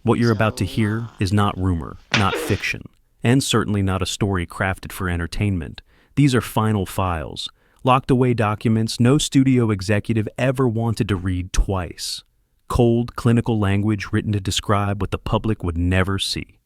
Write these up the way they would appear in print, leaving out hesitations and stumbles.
What you're about to hear is not rumor, not fiction, and certainly not a story crafted for entertainment. These are final files, locked away documents no studio executive ever wanted to read twice. Cold, clinical language written to describe what the public would never see.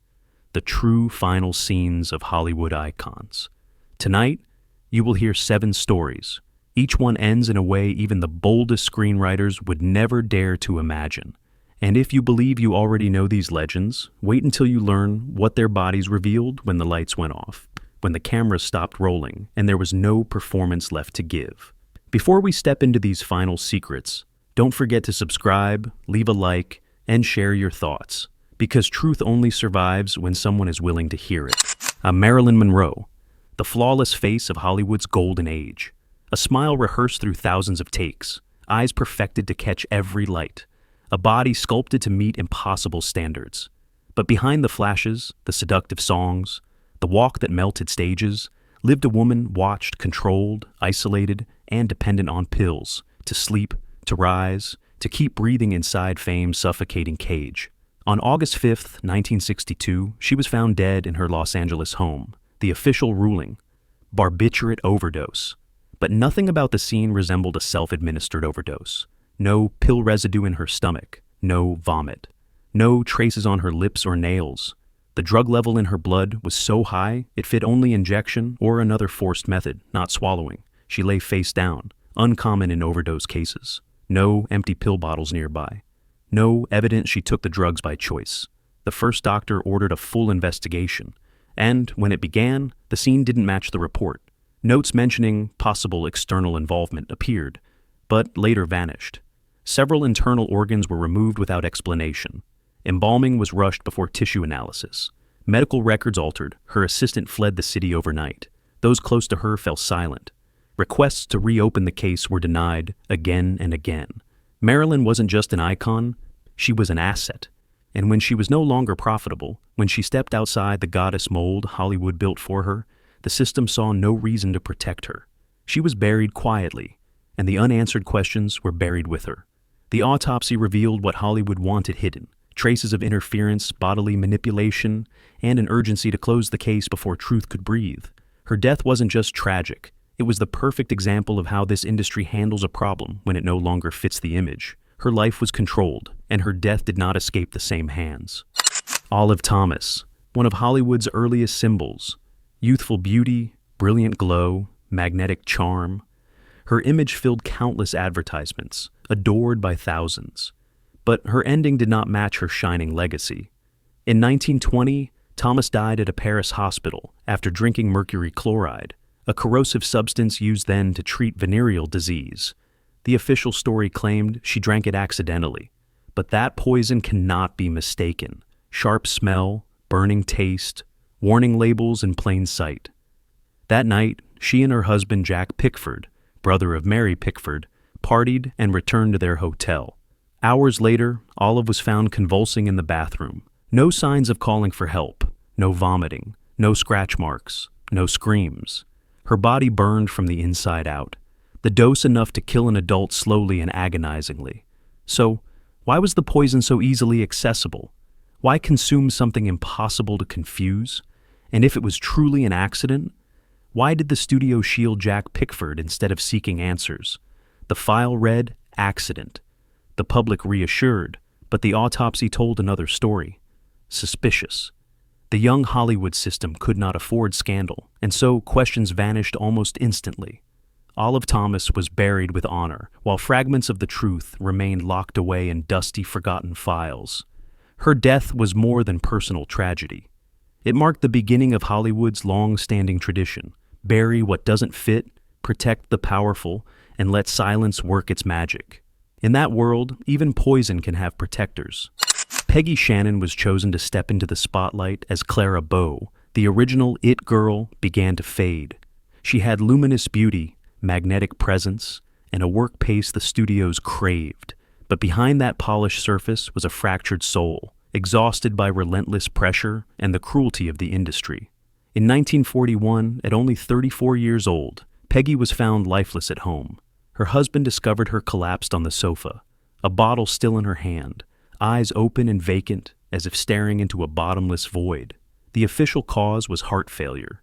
The true final scenes of Hollywood icons. Tonight, you will hear 7 stories. Each one ends in a way even the boldest screenwriters would never dare to imagine. And if you believe you already know these legends, wait until you learn what their bodies revealed when the lights went off, when the cameras stopped rolling, and there was no performance left to give. Before we step into these final secrets, don't forget to subscribe, leave a like, and share your thoughts, because truth only survives when someone is willing to hear it. Marilyn Monroe, the flawless face of Hollywood's golden age. A smile rehearsed through thousands of takes, eyes perfected to catch every light. A body sculpted to meet impossible standards. But behind the flashes, the seductive songs, the walk that melted stages, lived a woman watched, controlled, isolated, and dependent on pills, to sleep, to rise, to keep breathing inside fame's suffocating cage. On August 5th, 1962, she was found dead in her Los Angeles home. The official ruling: barbiturate overdose. But nothing about the scene resembled a self-administered overdose. No pill residue in her stomach, no vomit, no traces on her lips or nails. The drug level in her blood was so high it fit only injection or another forced method, not swallowing. She lay face down, uncommon in overdose cases. No empty pill bottles nearby. No evidence she took the drugs by choice. The first doctor ordered a full investigation, and when it began, the scene didn't match the report. Notes mentioning possible external involvement appeared, but later vanished. Several internal organs were removed without explanation. Embalming was rushed before tissue analysis. Medical records altered. Her assistant fled the city overnight. Those close to her fell silent. Requests to reopen the case were denied again and again. Marilyn wasn't just an icon, she was an asset. And when she was no longer profitable, when she stepped outside the goddess mold Hollywood built for her, the system saw no reason to protect her. She was buried quietly, and the unanswered questions were buried with her. The autopsy revealed what Hollywood wanted hidden: traces of interference, bodily manipulation, and an urgency to close the case before truth could breathe. Her death wasn't just tragic, it was the perfect example of how this industry handles a problem when it no longer fits the image. Her life was controlled, and her death did not escape the same hands. Olive Thomas, one of Hollywood's earliest symbols. Youthful beauty, brilliant glow, magnetic charm. Her image filled countless advertisements, adored by thousands. But her ending did not match her shining legacy. In 1920, Thomas died at a Paris hospital after drinking mercury chloride, a corrosive substance used then to treat venereal disease. The official story claimed she drank it accidentally, but that poison cannot be mistaken. Sharp smell, burning taste, warning labels in plain sight. That night, she and her husband Jack Pickford, brother of Mary Pickford, partied and returned to their hotel. Hours later, Olive was found convulsing in the bathroom. No signs of calling for help, no vomiting, no scratch marks, no screams. Her body burned from the inside out, the dose enough to kill an adult slowly and agonizingly. So, why was the poison so easily accessible? Why consume something impossible to confuse? And if it was truly an accident, why did the studio shield Jack Pickford instead of seeking answers? The file read, accident. The public reassured, but the autopsy told another story. Suspicious. The young Hollywood system could not afford scandal, and so questions vanished almost instantly. Olive Thomas was buried with honor, while fragments of the truth remained locked away in dusty, forgotten files. Her death was more than personal tragedy. It marked the beginning of Hollywood's long-standing tradition: bury what doesn't fit, protect the powerful, and let silence work its magic. In that world, even poison can have protectors. Peggy Shannon was chosen to step into the spotlight as Clara Bow. The original It Girl began to fade. She had luminous beauty, magnetic presence, and a work pace the studios craved. But behind that polished surface was a fractured soul, exhausted by relentless pressure and the cruelty of the industry. In 1941, at only 34 years old, Peggy was found lifeless at home. Her husband discovered her collapsed on the sofa, a bottle still in her hand, eyes open and vacant, as if staring into a bottomless void. The official cause was heart failure.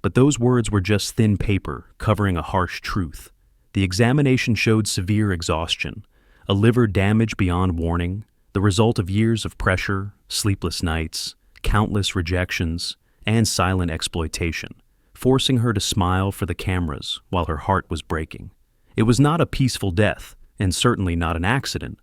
But those words were just thin paper covering a harsh truth. The examination showed severe exhaustion, a liver damage beyond warning, the result of years of pressure, sleepless nights, countless rejections, and silent exploitation, forcing her to smile for the cameras while her heart was breaking. It was not a peaceful death, and certainly not an accident.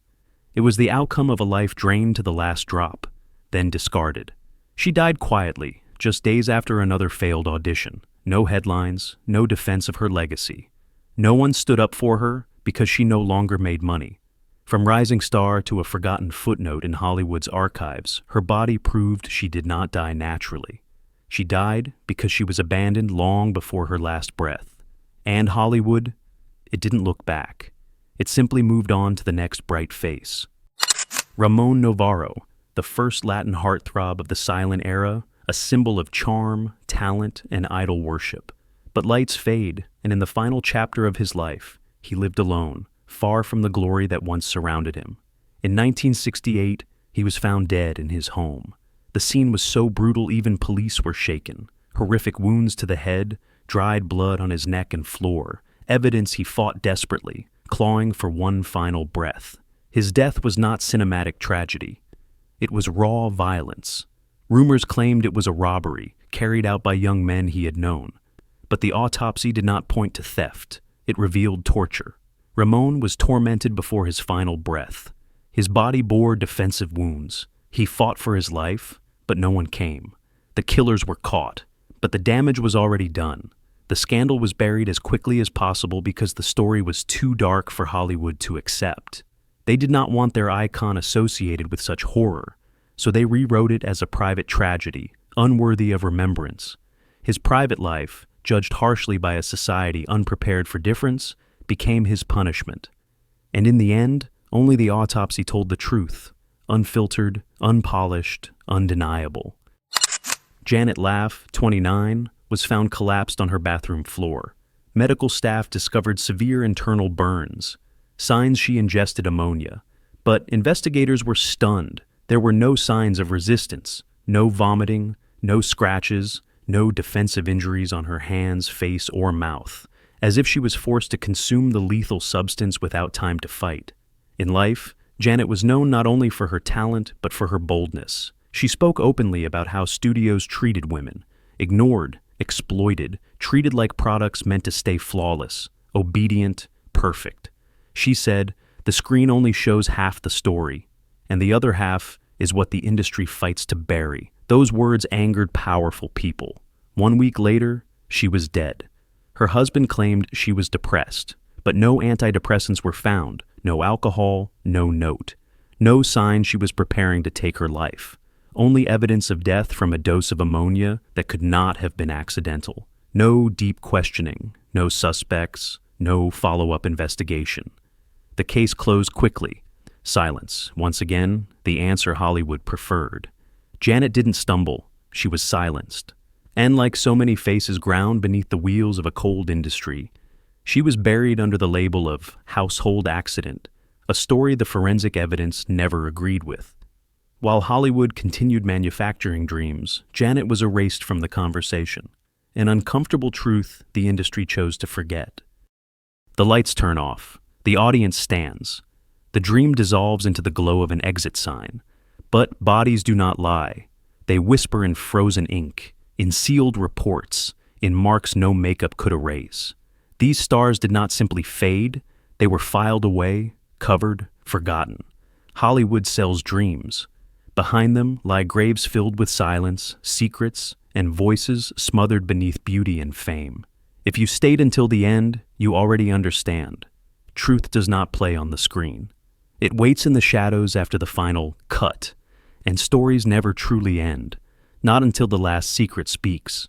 It was the outcome of a life drained to the last drop, then discarded. She died quietly, just days after another failed audition. No headlines, no defense of her legacy. No one stood up for her because she no longer made money. From rising star to a forgotten footnote in Hollywood's archives, her body proved she did not die naturally. She died because she was abandoned long before her last breath. And Hollywood, it didn't look back. It simply moved on to the next bright face. Ramon Novarro, the first Latin heartthrob of the silent era, a symbol of charm, talent, and idol worship. But lights fade, and in the final chapter of his life, he lived alone, far from the glory that once surrounded him. In 1968, he was found dead in his home. The scene was so brutal even police were shaken. Horrific wounds to the head, dried blood on his neck and floor, evidence he fought desperately, clawing for one final breath. His death was not cinematic tragedy. It was raw violence. Rumors claimed it was a robbery, carried out by young men he had known. But the autopsy did not point to theft. It revealed torture. Ramon was tormented before his final breath. His body bore defensive wounds. He fought for his life, but no one came. The killers were caught, but the damage was already done. The scandal was buried as quickly as possible because the story was too dark for Hollywood to accept. They did not want their icon associated with such horror, so they rewrote it as a private tragedy, unworthy of remembrance. His private life, judged harshly by a society unprepared for difference, became his punishment. And in the end, only the autopsy told the truth, unfiltered, unpolished, undeniable. Janet Laff, 29, was found collapsed on her bathroom floor. Medical staff discovered severe internal burns, signs she ingested ammonia. But investigators were stunned. There were no signs of resistance, no vomiting, no scratches, no defensive injuries on her hands, face, or mouth, as if she was forced to consume the lethal substance without time to fight. In life, Janet was known not only for her talent, but for her boldness. She spoke openly about how studios treated women, ignored, exploited, treated like products meant to stay flawless, obedient, perfect. She said, "The screen only shows half the story, and the other half is what the industry fights to bury." Those words angered powerful people. 1 week later, she was dead. Her husband claimed she was depressed, but no antidepressants were found, no alcohol, no note. No sign she was preparing to take her life. Only evidence of death from a dose of ammonia that could not have been accidental. No deep questioning, no suspects, no follow-up investigation. The case closed quickly. Silence. Once again, the answer Hollywood preferred. Janet didn't stumble. She was silenced. And like so many faces ground beneath the wheels of a cold industry, she was buried under the label of household accident, a story the forensic evidence never agreed with. While Hollywood continued manufacturing dreams, Janet was erased from the conversation, an uncomfortable truth the industry chose to forget. The lights turn off. The audience stands. The dream dissolves into the glow of an exit sign. But bodies do not lie. They whisper in frozen ink, in sealed reports, in marks no makeup could erase. These stars did not simply fade, they were filed away, covered, forgotten. Hollywood sells dreams. Behind them lie graves filled with silence, secrets, and voices smothered beneath beauty and fame. If you stayed until the end, you already understand. Truth does not play on the screen. It waits in the shadows after the final cut, and stories never truly end, not until the last secret speaks.